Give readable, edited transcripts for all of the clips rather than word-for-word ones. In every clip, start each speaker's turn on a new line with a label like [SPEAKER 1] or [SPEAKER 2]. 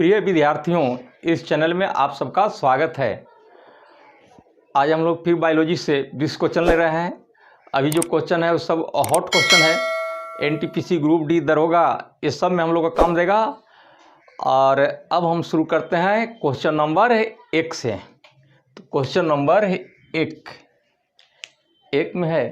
[SPEAKER 1] प्रिय विद्यार्थियों, इस चैनल में आप सबका स्वागत है। आज हम लोग फिर बायोलॉजी से 20 क्वेश्चन ले रहे हैं। अभी जो क्वेश्चन है वो सब हॉट क्वेश्चन है। एनटीपीसी, ग्रुप डी, दरोगा, इस सब में हम लोग का काम देगा। और अब हम शुरू करते हैं क्वेश्चन नंबर 1 से। तो क्वेश्चन नंबर 1 में है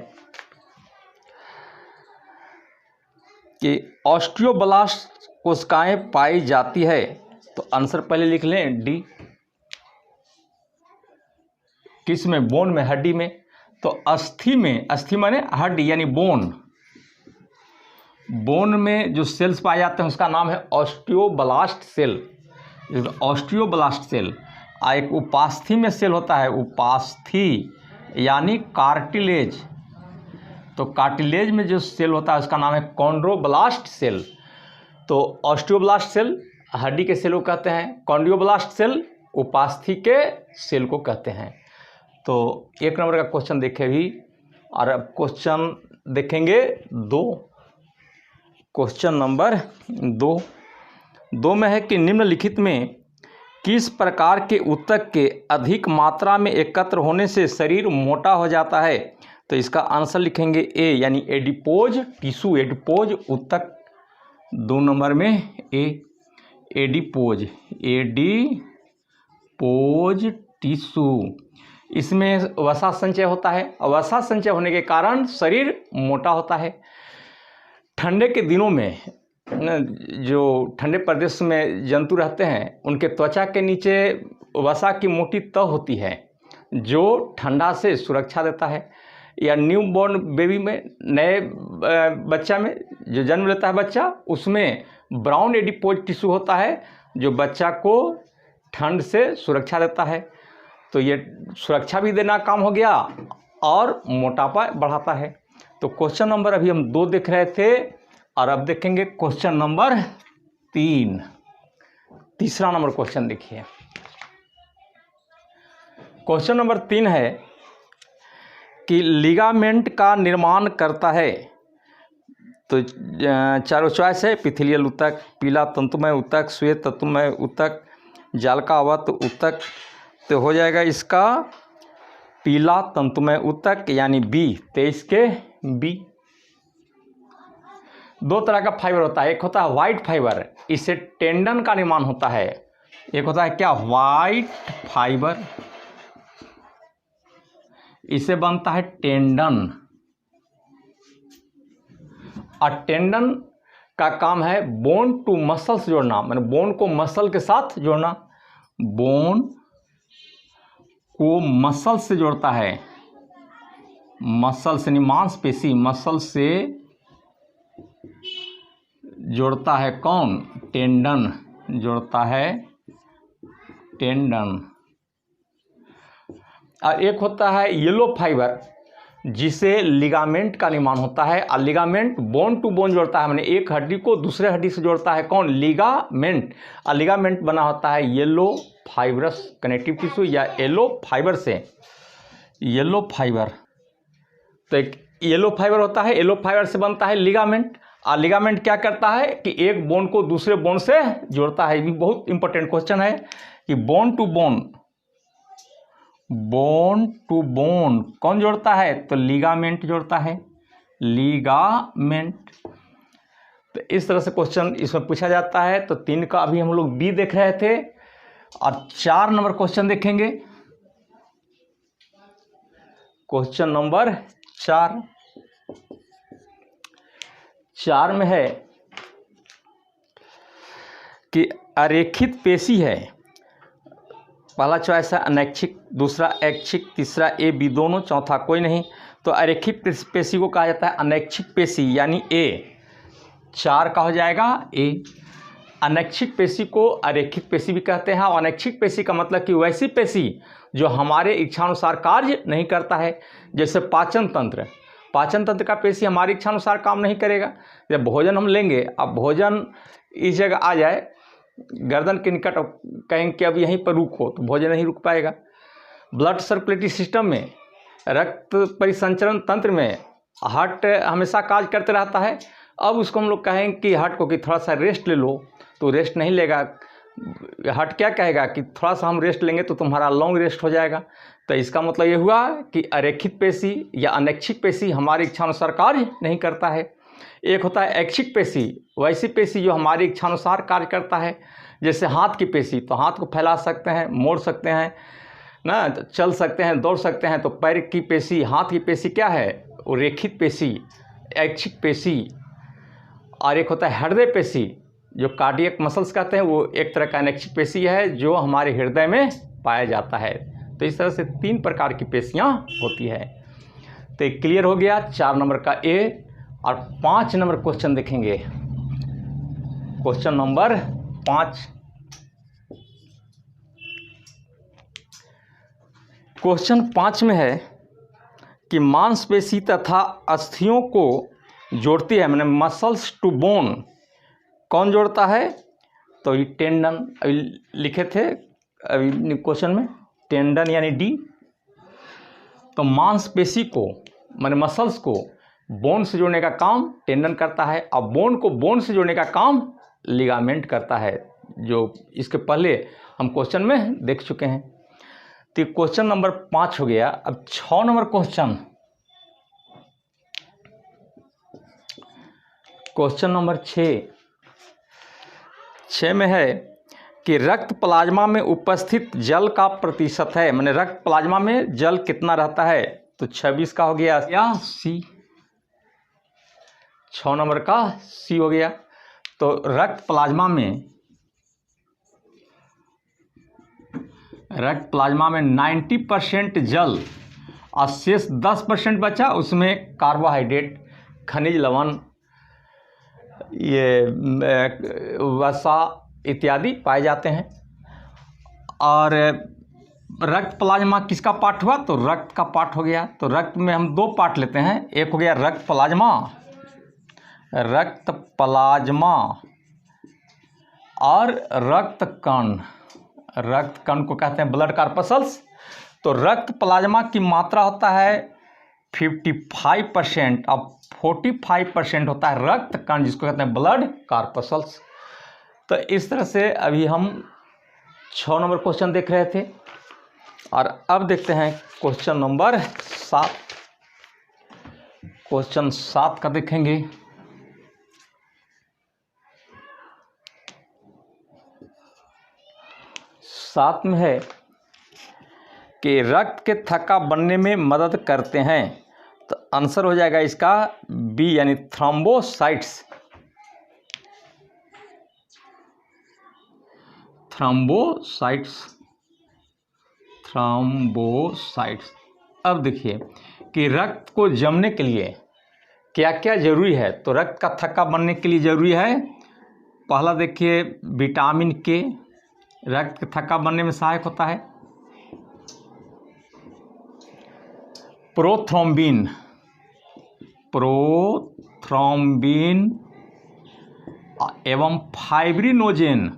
[SPEAKER 1] कि ऑस्टियोब्लास्ट कोशिकाएं पाई जाती है। तो आंसर पहले लिख लें डी। किस में? बोन में, हड्डी में। तो अस्थि में, अस्थि माने हड्डी यानी बोन। बोन में जो सेल्स पाए जाते हैं उसका नाम है ऑस्टियोब्लास्ट सेल। Osteoblast cell. एक उपास्थि में सेल होता है, उपास्थि यानी कार्टिलेज। तो कार्टिलेज में जो सेल होता है उसका नाम है कॉन्ड्रोब्लास्ट सेल। तो ऑस्टियोब्लास्ट सेल हड्डी के सेल को कहते हैं, कॉन्ड्रोब्लास्ट सेल उपास्थि के सेल को कहते हैं। तो 1 नंबर का क्वेश्चन देखे भी। और अब क्वेश्चन देखेंगे 2। क्वेश्चन नंबर 2 में है कि निम्नलिखित में किस प्रकार के ऊतक के अधिक मात्रा में एकत्र होने से शरीर मोटा हो जाता है? तो इसका आंसर लिखेंगे ए यानी एडिपोज टिश्यू। एडिपोज ऊतक 2 नंबर में ए। Adipose, adipose tissue. इसमें वसा संचय होता है और वसा संचय होने के कारण शरीर मोटा होता है। ठंडे के दिनों में जो ठंडे प्रदेश में जंतु रहते हैं उनके त्वचा के नीचे वसा की मोटी तह होती है जो ठंडा से सुरक्षा देता है। या न्यू बॉर्न बेबी में, नए बच्चा में जो जन्म लेता है बच्चा, उसमें ब्राउन एडिपोज टिश्यू होता है जो बच्चा को ठंड से सुरक्षा देता है। तो ये सुरक्षा भी देना काम हो गया और मोटापा बढ़ाता है। तो क्वेश्चन नंबर अभी हम 2 देख रहे थे और अब देखेंगे क्वेश्चन नंबर 3। तीसरा नंबर क्वेश्चन देखिए। क्वेश्चन नंबर 3 है कि लिगामेंट का निर्माण करता है। तो 4 चॉइस है: एपिथेलियल ऊतक, पीला तंतुमय ऊतक, श्वेत तंतुमय ऊतक, जालकावत ऊतक। तो हो जाएगा इसका पीला तंतुमय ऊतक यानी बी। 23 के बी। 2 तरह का फाइबर होता है। एक होता है वाइट फाइबर, इससे टेंडन का निर्माण होता है। एक होता है क्या? वाइट फाइबर, इसे बनता है टेंडन। और टेंडन का काम है बोन टू मसल्स जोड़ना, माने बोन को मसल के साथ जोड़ना। बोन को मसल से जोड़ता है, मसल से नहीं, मांसपेशी, मसल से जोड़ता है कौन? टेंडन जोड़ता है, टेंडन। और एक होता है येलो फाइबर जिसे लिगामेंट का निर्माण होता है। और लिगामेंट बोन टू बोन जोड़ता है, माने एक हड्डी को दूसरे हड्डी से जोड़ता है कौन? लिगामेंट। और लिगामेंट बना होता है येलो फाइबरस कनेक्टिव टिश्यू या येलो फाइबर से। येलो फाइबर, तो एक येलो फाइबर होता है, येलो फाइबर से बनता है लिगामेंट। और लिगामेंट क्या करता है कि एक बोन को दूसरे बोन से जोड़ता है। ये भी बहुत इंपॉर्टेंट क्वेश्चन है कि bone to bone, bone to bone कौन जोड़ता है? तो लिगामेंट जोड़ता है, लिगामेंट। तो इस तरह से क्वेश्चन इसमें पूछा जाता है। तो 3 का अभी हम लोग बी देख रहे थे और 4 नंबर क्वेश्चन देखेंगे। क्वेश्चन नंबर 4 में है कि अरेखित पेशी है। पहला चॉइस है अनैच्छिक, दूसरा ऐच्छिक, तीसरा ए बी दोनों, चौथा कोई नहीं। तो अरेखित पेशी को कहा जाता है अनैच्छिक पेशी यानी ए। 4 का हो जाएगा ए। अनैच्छिक पेशी को अरेखित पेशी भी कहते हैं। और अनैच्छिक पेशी का मतलब कि वैसी पेशी जो हमारे इच्छानुसार कार्य नहीं करता है। जैसे पाचन तंत्र, पाचन तंत्र का पेशी हमारी इच्छानुसार काम नहीं करेगा। जब भोजन हम लेंगे, अब भोजन इस जगह आ जाए गर्दन के निकट, कहेंगे कि अब यहीं पर रुको, तो भोजन नहीं रुक पाएगा। ब्लड सर्कुलेटरी सिस्टम में, रक्त परिसंचरण तंत्र में हार्ट हमेशा कार्य करते रहता है। अब उसको हम लोग कहेंगे कि हार्ट को कि थोड़ा सा रेस्ट ले लो, तो रेस्ट नहीं लेगा। हार्ट क्या कहेगा कि थोड़ा सा हम रेस्ट लेंगे तो तुम्हारा लॉन्ग रेस्ट हो जाएगा। तो इसका मतलब ये हुआ कि अरेखित पेशी या अनैच्छिक पेशी हमारी इच्छानुसार कार्य नहीं करता है। एक होता है ऐच्छिक पेशी, वैसी पेशी जो हमारी इच्छानुसार कार्य करता है। जैसे हाथ की पेशी, तो हाथ को फैला सकते हैं, मोड़ सकते हैं ना, चल सकते हैं, दौड़ सकते हैं। तो पैर की पेशी, हाथ की पेशी क्या है, वो रेखित पेशी, ऐच्छिक पेशी। और एक होता है हृदय पेशी, जो कार्डियक मसल्स कहते हैं, वो एक तरह का अनैच्छिक पेशी है जो हमारे हृदय में पाया जाता है। तो इस तरह से 3 प्रकार की पेशियाँ होती है। तो एक क्लियर हो गया 4 नंबर का ए। और 5 नंबर क्वेश्चन देखेंगे। Question number 5। क्वेश्चन 5 में है कि मांसपेशी तथा अस्थियों को जोड़ती है, मैंने मसल्स टू बोन, कौन जोड़ता है? तो ये टेंडन, अभी लिखे थे अभी क्वेश्चन में, टेंडन यानी डी। तो मांसपेशी को, मैंने मसल्स को बोन से जोड़ने का काम टेंडन करता है, और बोन को बोन से जोड़ने का काम लिगामेंट करता है, जो इसके पहले हम क्वेश्चन में देख चुके हैं। तो क्वेश्चन नंबर 5 हो गया। अब 6 नंबर क्वेश्चन, क्वेश्चन नंबर 6 में है कि रक्त प्लाज्मा में उपस्थित जल का प्रतिशत है, मैंने रक्त प्लाज्मा में जल कितना रहता है? तो 26 का हो गया या सी। 6 नंबर का सी हो गया। तो रक्त प्लाज्मा में 90% जल और शेष 10% बचा, उसमें कार्बोहाइड्रेट, खनिज लवण, ये वसा इत्यादि पाए जाते हैं। और रक्त प्लाज्मा किसका पार्ट हुआ? तो रक्त का पार्ट हो गया। तो रक्त में हम 2 पार्ट लेते हैं, एक हो गया रक्त प्लाज्मा और रक्त कण। रक्त कण को कहते हैं ब्लड कार्पसल्स। तो रक्त प्लाज्मा की मात्रा होता है 55% और 45% होता है रक्त कण, जिसको कहते हैं ब्लड कार्पसल्स। तो इस तरह से अभी हम 6 नंबर क्वेश्चन देख रहे थे। और अब देखते हैं क्वेश्चन नंबर 7। क्वेश्चन 7 का देखेंगे। साथ में है कि रक्त के थक्का बनने में मदद करते हैं। तो आंसर हो जाएगा इसका बी, यानी थ्रोम्बोसाइट्स। थ्रोम्बोसाइट्स। अब देखिए कि रक्त को जमने के लिए क्या क्या जरूरी है। तो रक्त का थक्का बनने के लिए जरूरी है, पहला देखिए विटामिन के, रक्त के थक्का बनने में सहायक होता है। प्रोथ्रोम्बिन एवं फाइब्रिनोजेन।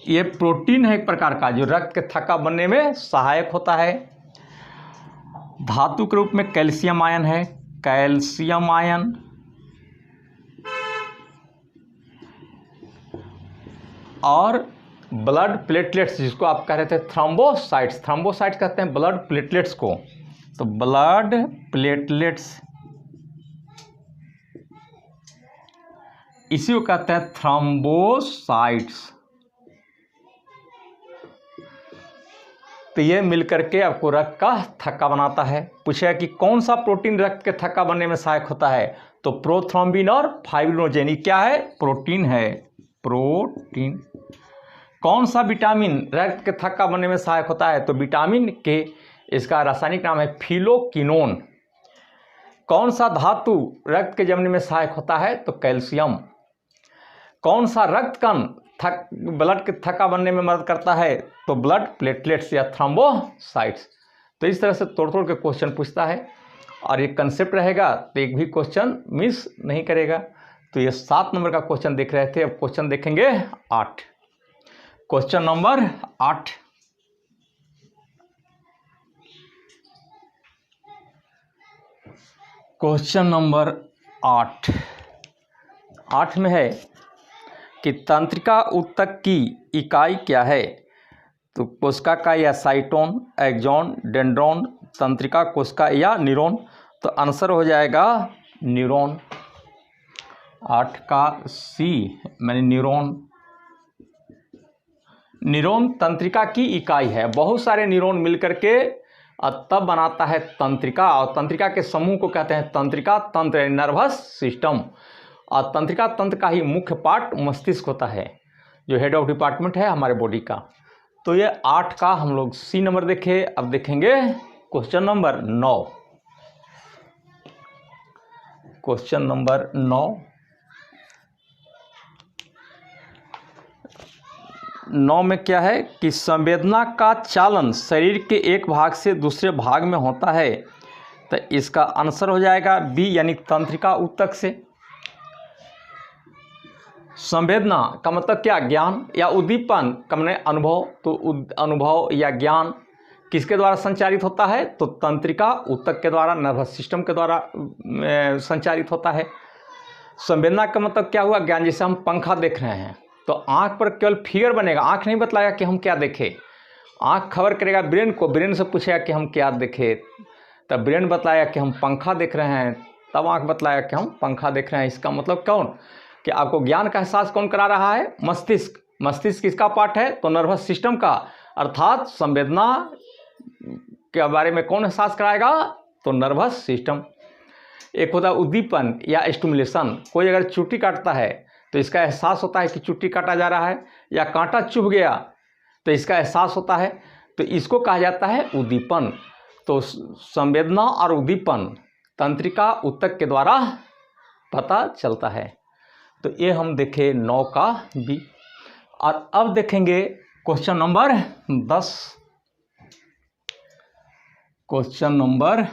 [SPEAKER 1] ये प्रोटीन है एक प्रकार का, जो रक्त के थक्का बनने में सहायक होता है। धातु के रूप में कैल्शियम आयन है, कैल्शियम आयन। और ब्लड प्लेटलेट्स, जिसको आप कह रहे थे थ्रोम्बोसाइट्स कहते हैं ब्लड प्लेटलेट्स को। तो ब्लड प्लेटलेट्स, इसी को कहते हैं थ्रोम्बोसाइट्स। तो ये मिलकर के आपको रक्त का थक्का बनाता है। पूछेगा कि कौन सा प्रोटीन रक्त के थक्का बनने में सहायक होता है? तो प्रोथ्रोम्बिन और फाइब्रिनोजेन। क्या है? प्रोटीन है, प्रोटीन। कौन सा विटामिन रक्त के थक्का बनने में सहायक होता है? तो विटामिन के, इसका रासायनिक नाम है फिलोक्विनोन। कौन सा धातु रक्त के जमने में सहायक होता है? तो कैल्शियम। कौन सा रक्त कण ब्लड के थक्का बनने में मदद करता है? तो ब्लड प्लेटलेट्स या थ्रोम्बोसाइट्स। तो इस तरह से तोड़ तोड़ के क्वेश्चन पूछता है, और ये कंसेप्ट रहेगा तो एक भी क्वेश्चन मिस नहीं करेगा। तो ये 7 नंबर का क्वेश्चन देख रहे थे। अब क्वेश्चन देखेंगे 8। Question number 8। क्वेश्चन नंबर 8 8 में है कि तंत्रिका ऊतक की इकाई क्या है। तो कोशिका या साइटोन, एक्सॉन, डेंड्रॉन, तंत्रिका कोशिका या न्यूरॉन। तो आंसर हो जाएगा न्यूरॉन। 8 का सी मैंने न्यूरॉन। न्यूरॉन तंत्रिका की इकाई है। बहुत सारे न्यूरॉन मिलकर के तब बनाता है तंत्रिका, और तंत्रिका के समूह को कहते हैं तंत्रिका तंत्र, नर्वस सिस्टम। और तंत्रिका तंत्र का ही मुख्य पार्ट मस्तिष्क होता है, जो हेड ऑफ डिपार्टमेंट है हमारे बॉडी का। तो ये 8 का हम लोग सी नंबर देखे। अब देखेंगे क्वेश्चन नंबर 9। क्वेश्चन नंबर 9 में क्या है कि संवेदना का चालन शरीर के एक भाग से दूसरे भाग में होता है। तो इसका आंसर हो जाएगा बी, यानी तंत्रिका ऊतक से। संवेदना का मतलब क्या, ज्ञान या उद्दीपन का मतलब अनुभव। तो अनुभव या ज्ञान किसके द्वारा संचारित होता है, तो तंत्रिका ऊतक के द्वारा, नर्वस सिस्टम के द्वारा संचारित होता है। संवेदना का मतलब क्या हुआ, ज्ञान। जैसे हम पंखा देख रहे हैं तो आँख पर केवल फिगर बनेगा, आँख नहीं बतलाएगा कि हम क्या देखें। आँख खबर करेगा ब्रेन को, ब्रेन से पूछेगा कि हम क्या देखें, तब ब्रेन बताएगा कि हम पंखा देख रहे हैं, तब आँख बतलाएगा कि हम पंखा देख रहे हैं। इसका मतलब कौन, कि आपको ज्ञान का एहसास कौन करा रहा है, मस्तिष्क। मस्तिष्क किसका पार्ट है, तो नर्वस सिस्टम का। अर्थात संवेदना के बारे में कौन एहसास कराएगा, तो नर्वस सिस्टम। एक होता है उद्दीपन या स्टिमुलेशन। कोई अगर चुट्टी काटता है तो इसका एहसास होता है कि चुट्टी काटा जा रहा है, या कांटा चुभ गया तो इसका एहसास होता है, तो इसको कहा जाता है उद्दीपन। तो संवेदना और उद्दीपन तंत्रिका ऊतक के द्वारा पता चलता है। तो ये हम देखे 9 का बी। और अब देखेंगे क्वेश्चन नंबर 10। क्वेश्चन नंबर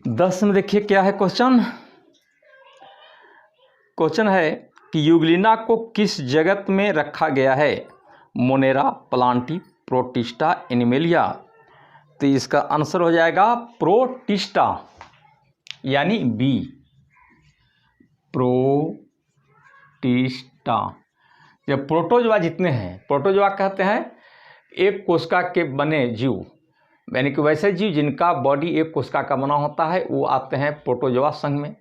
[SPEAKER 1] 10 में देखिए क्या है क्वेश्चन। क्वेश्चन है कि यूग्लिना को किस जगत में रखा गया है, मोनेरा, प्लांटी, प्रोटिस्टा, एनिमेलिया। तो इसका आंसर हो जाएगा प्रोटिस्टा, यानी बी, प्रोटिस्टा। जब प्रोटोजोआ जितने हैं, प्रोटोजोआ कहते हैं एक कोशिका के बने जीव, यानी कि वैसे जीव जिनका बॉडी एक कोशिका का बना होता है, वो आते हैं प्रोटोजोआ संघ में।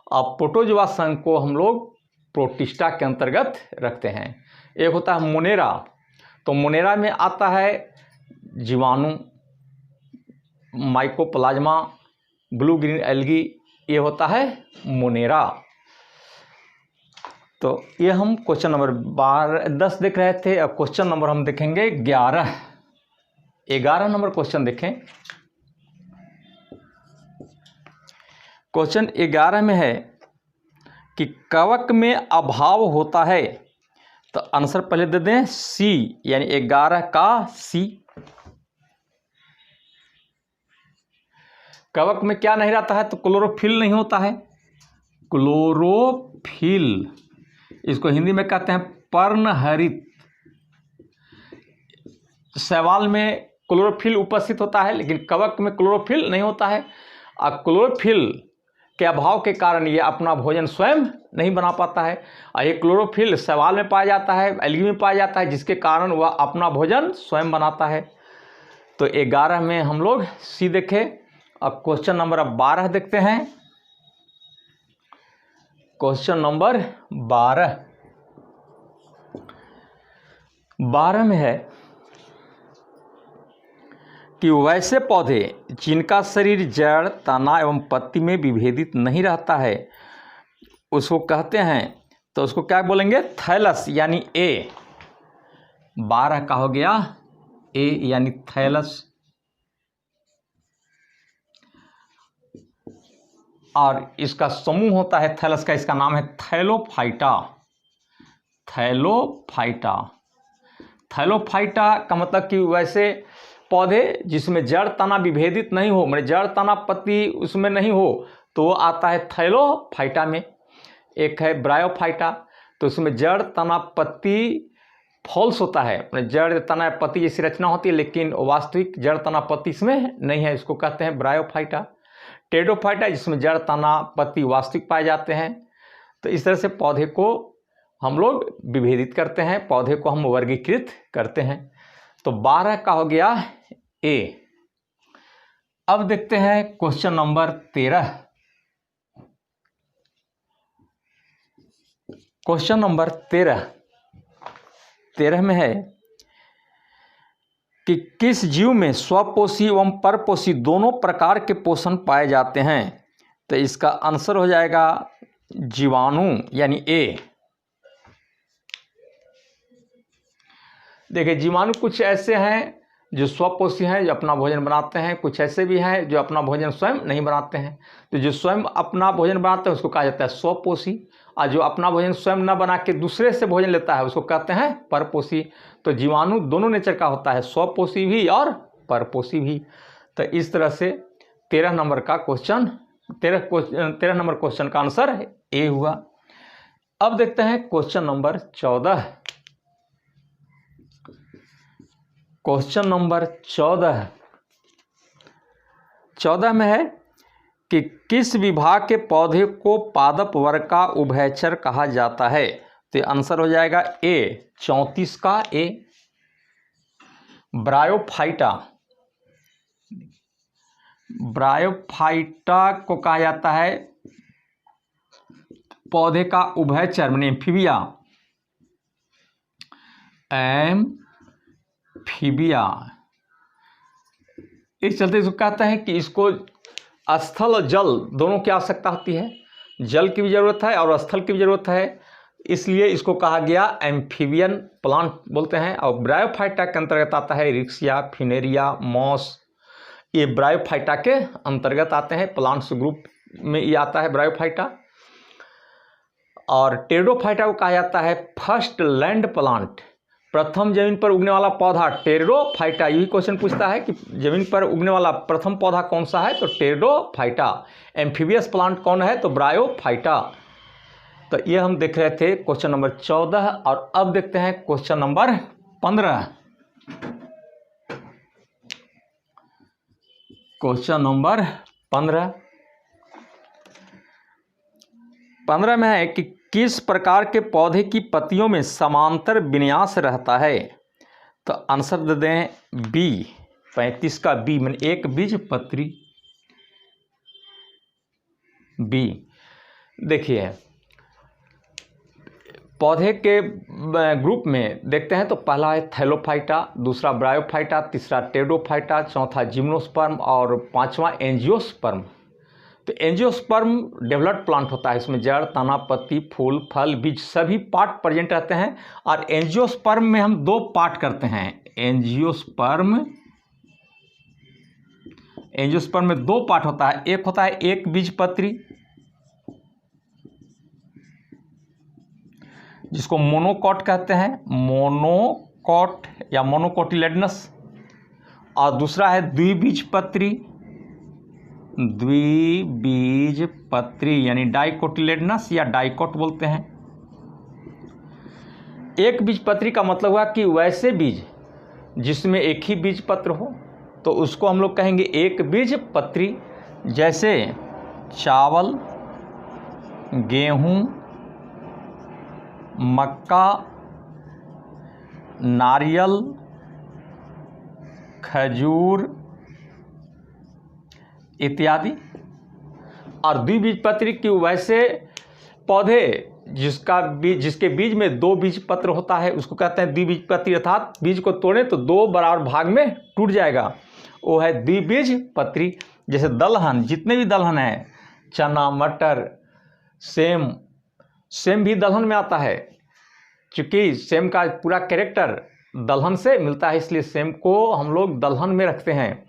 [SPEAKER 1] अब प्रोटोजोआ संघ को हम लोग प्रोटिस्टा के अंतर्गत रखते हैं। एक होता है मोनेरा, तो मोनेरा में आता है जीवाणु, माइकोप्लाज्मा, ब्लू ग्रीन एल्गी, ये होता है मोनेरा। तो ये हम क्वेश्चन नंबर 10 देख रहे थे। अब क्वेश्चन नंबर हम देखेंगे 11 नंबर क्वेश्चन देखें। क्वेश्चन 11 में है कि कवक में अभाव होता है। तो आंसर पहले दे दें सी, यानी 11 का सी। कवक में क्या नहीं रहता है, तो क्लोरोफिल नहीं होता है। क्लोरोफिल, इसको हिंदी में कहते हैं पर्णहरित। शैवाल में क्लोरोफिल उपस्थित होता है, लेकिन कवक में क्लोरोफिल नहीं होता है। और क्लोरोफिल के अभाव के कारण ये अपना भोजन स्वयं नहीं बना पाता है। और ये क्लोरोफिल शैवाल में पाया जाता है, एल्गी में पाया जाता है, जिसके कारण वह अपना भोजन स्वयं बनाता है। तो 11 में हम लोग सी देखे। अब क्वेश्चन नंबर 12 देखते हैं। क्वेश्चन नंबर 12 में है कि वैसे पौधे जिनका शरीर जड़, तना एवं पत्ती में विभेदित नहीं रहता है, उसको कहते हैं, तो उसको क्या बोलेंगे, थैलस, यानी ए। 12 का हो गया ए, यानी थैलस। और इसका समूह होता है थैलस का, इसका नाम है थैलोफाइटा। थैलोफाइटा, थैलोफाइटा का मतलब कि वैसे पौधे जिसमें जड़ तना विभेदित नहीं हो, मतलब जड़ तना पत्ती उसमें नहीं हो, तो वो आता है थैलोफाइटा में। एक है ब्रायोफाइटा, तो उसमें जड़ तना पत्ती फॉल्स होता है, मतलब जड़ तना पत्ती जैसी रचना होती है, लेकिन वास्तविक जड़ तना पत्ती इसमें नहीं है, इसको कहते हैं ब्रायोफाइटा। टेरिडोफाइटा जिसमें जड़, तना, पत्ती वास्तविक पाए जाते हैं। तो इस तरह से पौधे को हम लोग विभेदित करते हैं, पौधे को हम वर्गीकृत करते हैं। तो 12 का हो गया ए। अब देखते हैं क्वेश्चन नंबर 13। क्वेश्चन नंबर 13 में है कि किस जीव में स्वपोषी एवं परपोषी दोनों प्रकार के पोषण पाए जाते हैं। तो इसका आंसर हो जाएगा जीवाणु यानी ए। देखिए जीवाणु कुछ ऐसे हैं जो स्वपोषी हैं, जो अपना भोजन बनाते हैं, कुछ ऐसे भी हैं जो अपना भोजन स्वयं नहीं बनाते हैं। तो जो स्वयं अपना भोजन बनाते हैं उसको कहा जाता है स्वपोषी, और जो अपना भोजन स्वयं न बना के दूसरे से भोजन लेता है उसको कहते हैं परपोषी। तो जीवाणु दोनों नेचर का होता है, स्वपोषी भी और परपोषी भी। तो इस तरह से 13 नंबर का क्वेश्चन 13 नंबर क्वेश्चन का आंसर ए हुआ। अब देखते हैं क्वेश्चन नंबर 14। क्वेश्चन नंबर 14 में है कि किस विभाग के पौधे को पादप वर्ग का उभयचर कहा जाता है। तो आंसर हो जाएगा ए 34 का ए, ब्रायोफाइटा। ब्रायोफाइटा को कहा जाता है पौधे का उभयचर माने एम्फीबिया। एम्फीबिया इस चलते इसको कहता है कि इसको स्थल और जल दोनों की आवश्यकता होती है, जल की भी जरूरत है और स्थल की भी जरूरत है, इसलिए इसको कहा गया एम्फीबियन प्लांट बोलते हैं। और ब्रायोफाइटा के अंतर्गत आता है रिक्सिया, फिनेरिया, मॉस, ये ब्रायोफाइटा के अंतर्गत आते हैं, प्लांट्स ग्रुप में ये आता है ब्रायोफाइटा। और टेरिडोफाइटा को कहा जाता है फर्स्ट लैंड प्लांट, प्रथम जमीन पर उगने वाला पौधा टेरिडोफाइटा। यही क्वेश्चन पूछता है कि जमीन पर उगने वाला प्रथम पौधा कौन सा है, तो टेरिडोफाइटा। एम्फीबियस प्लांट कौन है, तो ब्रायोफाइटा। तो ये हम देख रहे थे क्वेश्चन नंबर 14। और अब देखते हैं क्वेश्चन नंबर 15। क्वेश्चन नंबर 15 में है कि किस प्रकार के पौधे की पत्तियों में समांतर विन्यास रहता है। तो आंसर दे दें बी 35 का बी, माने एक बीज पत्री बी। देखिए पौधे के ग्रुप में देखते हैं तो पहला है थैलोफाइटा, दूसरा ब्रायोफाइटा, तीसरा टेरिडोफाइटा, चौथा जिम्नोस्पर्म और पांचवा एंजियोस्पर्म। तो एंजियोस्पर्म डेवलप्ड प्लांट होता है, इसमें जड़, तना, पत्ती, फूल, फल, बीज सभी पार्ट प्रेजेंट रहते हैं। और एंजियोस्पर्म में हम दो पार्ट करते हैं। एंजियोस्पर्म में दो पार्ट होता है, एक होता है एक बीजपत्री जिसको मोनोकॉट कहते हैं, मोनोकॉट या मोनोकोटिलेडनस, और दूसरा है द्विबीजपत्री, द्विबीजपत्री यानी डाइकोटिलेडनस या डाइकोट बोलते हैं। एक बीजपत्री का मतलब हुआ कि वैसे बीज जिसमें एक ही बीजपत्र हो, तो उसको हम लोग कहेंगे एक बीजपत्री। जैसे चावल, गेहूं, मक्का, नारियल, खजूर इत्यादि। और द्विबीजपत्री की वैसे पौधे जिसके बीज में दो बीजपत्र होता है उसको कहते हैं द्विबीजपत्री, अर्थात बीज को तोड़े तो दो बराबर भाग में टूट जाएगा, वो है द्विबीजपत्री। जैसे दलहन, जितने भी दलहन है, चना, मटर, सेम भी दलहन में आता है। चूँकि सेम का पूरा कैरेक्टर दलहन से मिलता है, इसलिए सेम को हम लोग दलहन में रखते हैं।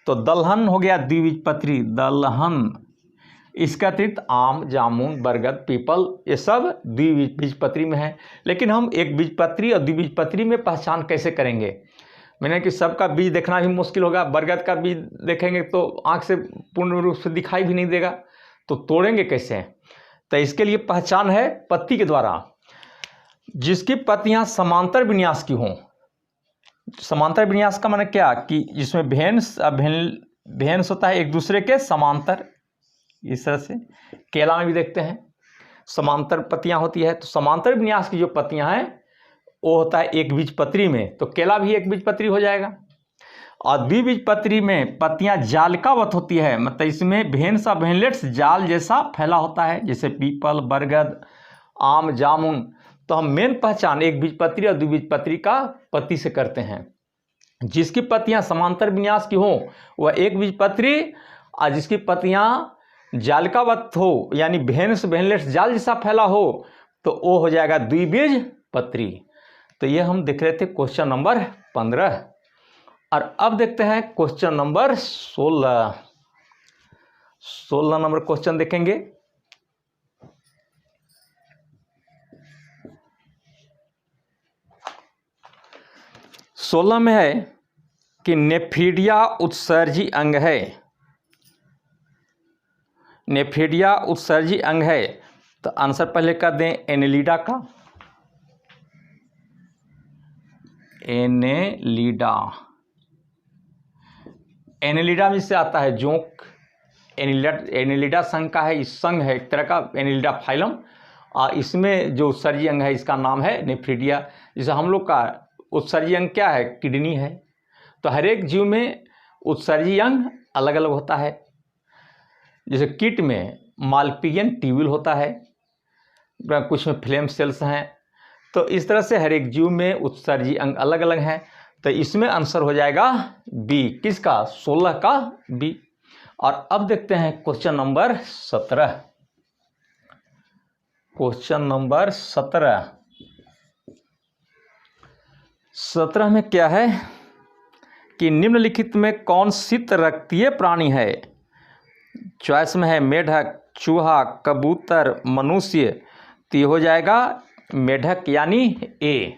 [SPEAKER 1] तो दलहन हो गया द्विबीजपत्री, दलहन। इसका अतिरिक्त आम, जामुन, बरगद, पीपल ये सब द्विबीजपत्री में है। लेकिन हम एक बीजपत्री और द्विबीजपत्री में पहचान कैसे करेंगे? मैंने कि सबका बीज देखना भी मुश्किल होगा। बरगद का बीज देखेंगे तो आँख से पूर्ण रूप से दिखाई भी नहीं देगा, तो तोड़ेंगे कैसे? तो इसके लिए पहचान है पत्ती के द्वारा। जिसकी पत्तियां समांतर विन्यास की हों, समांतर विन्यास का माने क्या कि जिसमें भेन्स होता है एक दूसरे के समांतर, इस तरह से केला में भी देखते हैं समांतर पत्तियां होती है, तो समांतर विन्यास की जो पत्तियां हैं वो होता है एक बीजपत्री में, तो केला भी एक बीजपत्री हो जाएगा। और द्विबीजपत्री में पत्तियां जालिकावत होती है, मतलब इसमें भेन्स और भेनलेट्स जाल जैसा फैला होता है, जैसे पीपल, बरगद, आम, जामुन। तो हम मेन पहचान एक बीजपत्री और द्विबीजपत्री का पत्ती से करते हैं। जिसकी पत्तियां समांतर विन्यास की हो वह एक बीजपत्री, और जिसकी पत्तियां जालिकावत हो यानी भेन्स भेनलेट्स जाल जैसा फैला हो तो वो हो जाएगा द्विबीजपत्री। तो ये हम देख रहे थे क्वेश्चन नंबर 15। और अब देखते हैं क्वेश्चन नंबर 16। 16 नंबर क्वेश्चन देखेंगे। सोलह में है कि नेफ्रीडिया उत्सर्जी अंग है। नेफ्रीडिया उत्सर्जी अंग है, तो आंसर पहले कर दें एनेलिडा का। एनेलिडा, एनेलिडा में से आता है जोंक। एनेलिडा संघ का है, इस संघ है एक तरह का एनेलिडा फाइलम, और इसमें जो उत्सर्जी अंग है इसका नाम है नेफ्रीडिया। जैसे हम लोग का उत्सर्जी अंग क्या है, किडनी है। तो हर एक जीव में उत्सर्जी अंग अलग अलग होता है। जैसे कीट में मालपिगियन ट्यूब्यूल होता है, कुछ में फ्लेम सेल्स हैं। तो इस तरह से हर एक जीव में उत्सर्जी अंग अलग अलग हैं। तो इसमें आंसर हो जाएगा बी, किसका, 16 का बी। और अब देखते हैं क्वेश्चन नंबर 17। Question number 17। 17 में क्या है कि निम्नलिखित में कौन शीत रक्तीय प्राणी है। चॉइस में है मेढक, चूहा, कबूतर, मनुष्य। तो ये हो जाएगा मेढक यानी ए।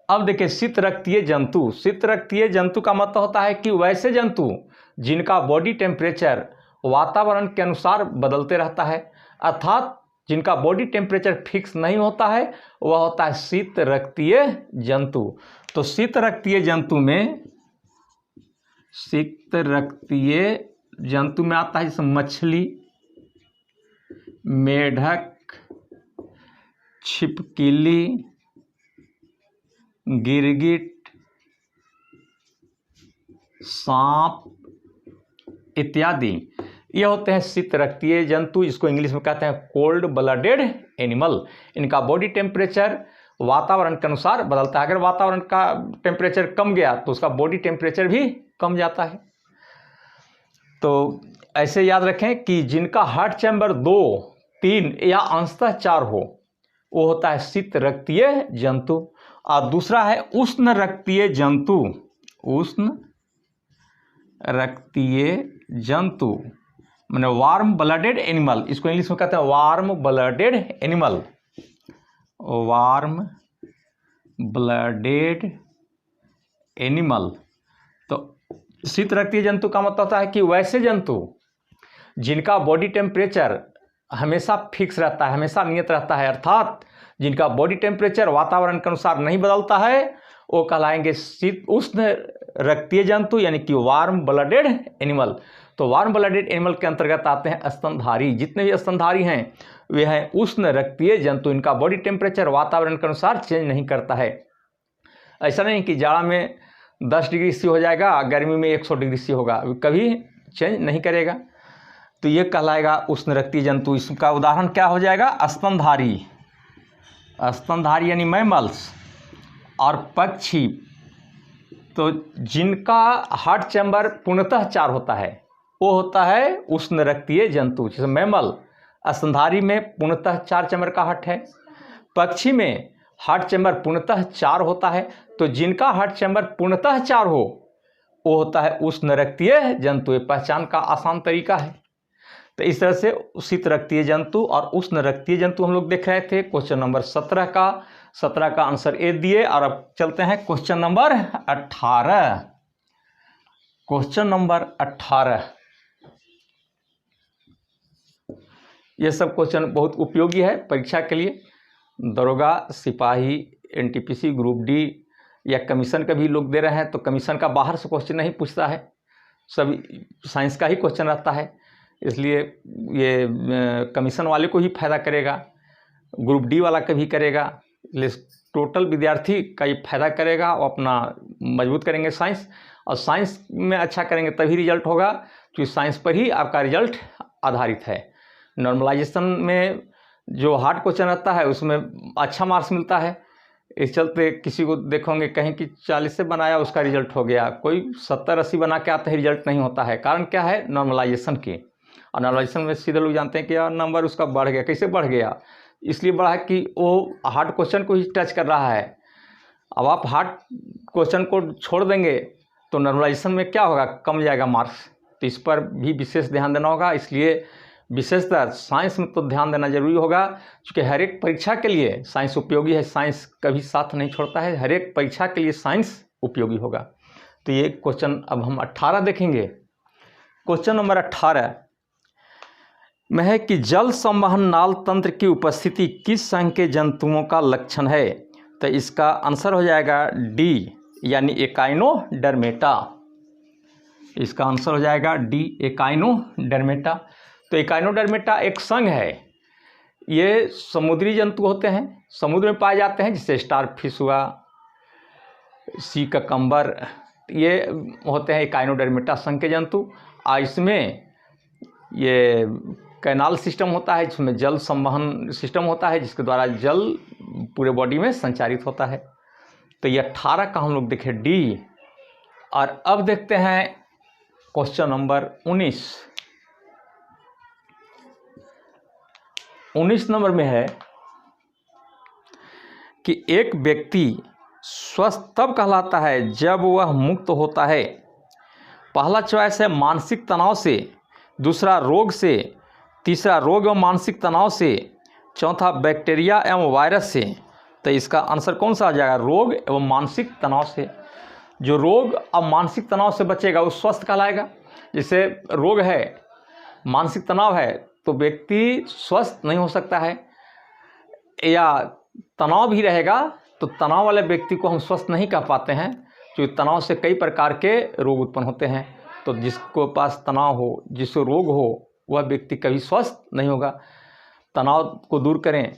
[SPEAKER 1] अब देखिए शीत रक्तीय जंतु। शीत रक्तीय जंतु का मतलब होता है कि वैसे जंतु जिनका बॉडी टेम्परेचर वातावरण के अनुसार बदलते रहता है, अर्थात जिनका बॉडी टेम्परेचर फिक्स नहीं होता है, वह होता है शीत रक्तीय जंतु। तो शीत रक्तीय जंतु में, शीत रक्तीय जंतु में आता है जैसे मछली, मेढक, छिपकली, गिरगिट, सांप इत्यादि। ये होते हैं शीत रक्तीय जंतु, जिसको इंग्लिश में कहते हैं कोल्ड ब्लडेड एनिमल। इनका बॉडी टेम्परेचर वातावरण के अनुसार बदलता है। अगर वातावरण का टेम्परेचर कम गया तो उसका बॉडी टेम्परेचर भी कम जाता है। तो ऐसे याद रखें कि जिनका हार्ट चैम्बर 2, 3 या अंशतः 4 हो वो होता है शीत रक्तीय जंतु। और दूसरा है उष्ण रक्तीय जंतु। उष्ण रक्तीय जंतु माने वार्म ब्लडेड एनिमल, इसको इंग्लिश में कहते हैं warm blooded animal. Warm blooded animal. तो शीत रक्तीय जंतु का मतलब होता है कि वैसे जंतु जिनका बॉडी टेम्परेचर हमेशा फिक्स रहता है, हमेशा नियत रहता है, अर्थात जिनका बॉडी टेम्परेचर वातावरण के अनुसार नहीं बदलता है, वो कहलाएंगे शीत उष्ण रक्तीय जंतु यानी कि वार्म ब्लडेड एनिमल। तो वार्म ब्लडेड एनिमल के अंतर्गत आते हैं स्तनधारी। जितने भी स्तनधारी हैं वे हैं उष्ण रक्तीय जंतु। इनका बॉडी टेम्परेचर वातावरण के अनुसार चेंज नहीं करता है। ऐसा नहीं कि जाड़ा में 10 डिग्री सी हो जाएगा, गर्मी में 100 डिग्री सी होगा, कभी चेंज नहीं करेगा। तो ये कहलाएगा उष्ण रक्तीय जंतु। इसका उदाहरण क्या हो जाएगा, स्तनधारी। स्तनधारी यानी मैमल्स और पक्षी। तो जिनका हार्ट चैम्बर पूर्णतः 4 होता है वो होता है उष्ण रक्तीय जंतु। जैसे मैमल, स्तनधारी में पूर्णतः 4 चैम्बर का हार्ट है, पक्षी में हार्ट चैम्बर पूर्णतः 4 होता है। तो जिनका हार्ट चैम्बर पूर्णतः 4 हो वो होता है उष्ण रक्तीय जंतु। ये पहचान का आसान तरीका है। तो इस तरह से शीत रक्तीय जंतु और उष्ण रक्तीय जंतु हम लोग देख रहे थे। क्वेश्चन नंबर 17 का आंसर ए दिए। और अब चलते हैं क्वेश्चन नंबर 18। क्वेश्चन नंबर 18, ये सब क्वेश्चन बहुत उपयोगी है परीक्षा के लिए। दरोगा, सिपाही, एनटीपीसी, ग्रुप डी या कमीशन का भी लोग दे रहे हैं, तो कमीशन का बाहर से क्वेश्चन नहीं पूछता है, सभी साइंस का ही क्वेश्चन रहता है। इसलिए ये कमीशन वाले को ही फायदा करेगा, ग्रुप डी वाला का भी करेगा, इसलिए टोटल विद्यार्थी का ये फायदा करेगा। वो अपना मजबूत करेंगे साइंस, और साइंस में अच्छा करेंगे तभी रिजल्ट होगा, क्योंकि साइंस पर ही आपका रिजल्ट आधारित है। नॉर्मलाइजेशन में जो हार्ड क्वेश्चन रहता है उसमें अच्छा मार्क्स मिलता है। इस चलते किसी को देखोगे कहीं कि 40 से बनाया उसका रिजल्ट हो गया, कोई 70-80 बना के आता है रिजल्ट नहीं होता है। कारण क्या है? नॉर्मलाइजेशन की। और नॉर्मलाइजेशन में सीधे लोग जानते हैं कि यार नंबर उसका बढ़ गया। कैसे बढ़ गया? इसलिए बढ़ा कि वो हार्ड क्वेश्चन को ही टच कर रहा है। अब आप हार्ड क्वेश्चन को छोड़ देंगे तो नॉर्मलाइजेशन में क्या होगा? कम जाएगा मार्क्स। तो इस पर भी विशेष ध्यान देना होगा। इसलिए विशेषतः साइंस में तो ध्यान देना जरूरी होगा, क्योंकि हर एक परीक्षा के लिए साइंस उपयोगी है। साइंस कभी साथ नहीं छोड़ता है, हर एक परीक्षा के लिए साइंस उपयोगी होगा। तो ये क्वेश्चन अब हम 18 देखेंगे। क्वेश्चन नंबर 18 में है कि जल संवहन नाल तंत्र की उपस्थिति किस संघ के जंतुओं का लक्षण है? तो इसका आंसर हो जाएगा डी, यानी एकाइनोडर्मेटा। इसका आंसर हो जाएगा डी, एकाइनोडर्मेटा। तो एकाइनोडर्मेटा एक संघ है। ये समुद्री जंतु होते हैं, समुद्र में पाए जाते हैं, जैसे स्टारफिश हुआ, सी ककम्बर, ये होते हैं एकाइनोडर्मेटा संघ के जंतु। और इसमें ये कैनाल सिस्टम होता है, जिसमें जल संवहन सिस्टम होता है, जिसके द्वारा जल पूरे बॉडी में संचारित होता है। तो ये 18 का हम लोग देखें डी। और अब देखते हैं क्वेश्चन नंबर 19। 19 नंबर में है कि एक व्यक्ति स्वस्थ तब कहलाता है जब वह मुक्त होता है। पहला चॉइस है मानसिक तनाव से, दूसरा रोग से, तीसरा रोग एवं मानसिक तनाव से, चौथा बैक्टीरिया एवं वायरस से। तो इसका आंसर कौन सा आ जाएगा? रोग एवं मानसिक तनाव से। जो रोग और मानसिक तनाव से बचेगा वो स्वस्थ कहलाएगा। जैसे रोग है, मानसिक तनाव है, तो व्यक्ति स्वस्थ नहीं हो सकता है, या तनाव भी रहेगा तो तनाव वाले व्यक्ति को हम स्वस्थ नहीं कह पाते हैं, क्योंकि तनाव से कई प्रकार के रोग उत्पन्न होते हैं। तो जिसको पास तनाव हो, जिसको रोग हो, वह व्यक्ति कभी स्वस्थ नहीं होगा। तनाव को दूर करें,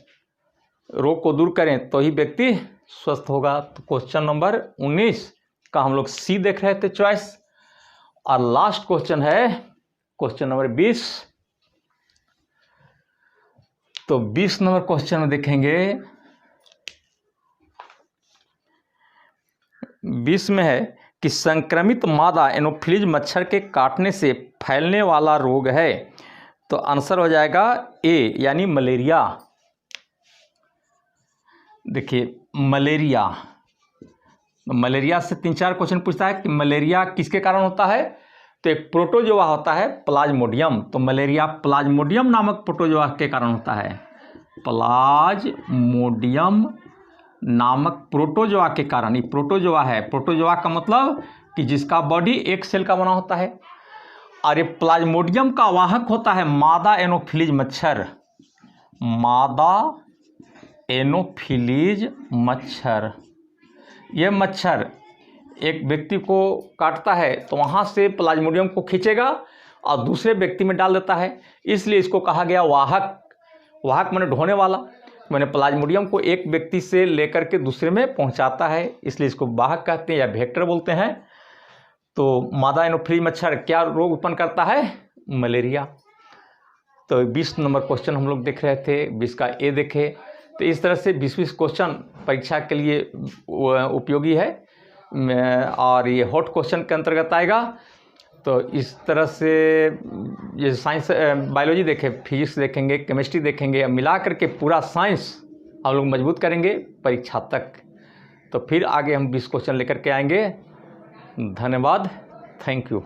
[SPEAKER 1] रोग को दूर करें तो ही व्यक्ति स्वस्थ होगा। तो क्वेश्चन नंबर 19 का हम लोग सी देख रहे थे चॉइस। और लास्ट क्वेश्चन है क्वेश्चन नंबर 20। तो 20 नंबर क्वेश्चन में देखेंगे, 20 में है कि संक्रमित मादा एनोफिलीज मच्छर के काटने से फैलने वाला रोग है। तो आंसर हो जाएगा ए, यानी मलेरिया। देखिए मलेरिया, मलेरिया से 3-4 क्वेश्चन पूछता है कि मलेरिया किसके कारण होता है। तो एक प्रोटोजोआ होता है प्लाज्मोडियम। तो मलेरिया प्लाज्मोडियम नामक प्रोटोजोआ के कारण होता है। प्लाज्मोडियम नामक प्रोटोजोआ के कारण। ये प्रोटोजोआ है, प्रोटोजोआ का मतलब कि जिसका बॉडी एक सेल का बना होता है। और ये प्लाज्मोडियम का वाहक होता है मादा एनोफिलीज मच्छर। मादा एनोफिलीज मच्छर, ये मच्छर एक व्यक्ति को काटता है तो वहाँ से प्लाज्मोडियम को खींचेगा और दूसरे व्यक्ति में डाल देता है, इसलिए इसको कहा गया वाहक। वाहक माने ढोने वाला, माने प्लाज्मोडियम को एक व्यक्ति से लेकर के दूसरे में पहुँचाता है, इसलिए इसको वाहक कहते हैं या वेक्टर बोलते हैं। तो मादा एनोफिलीज मच्छर क्या रोग उत्पन्न करता है? मलेरिया। तो 20 नंबर क्वेश्चन हम लोग देख रहे थे, 20 का ए देखे। तो इस तरह से 20 क्वेश्चन परीक्षा के लिए उपयोगी है, और ये हॉट क्वेश्चन के अंतर्गत आएगा। तो इस तरह से ये साइंस, बायोलॉजी देखें, फिजिक्स देखेंगे, केमिस्ट्री देखेंगे, अब मिला करके पूरा साइंस हम लोग मजबूत करेंगे परीक्षा तक। तो फिर आगे हम 20 क्वेश्चन लेकर के आएंगे। धन्यवाद, थैंक यू।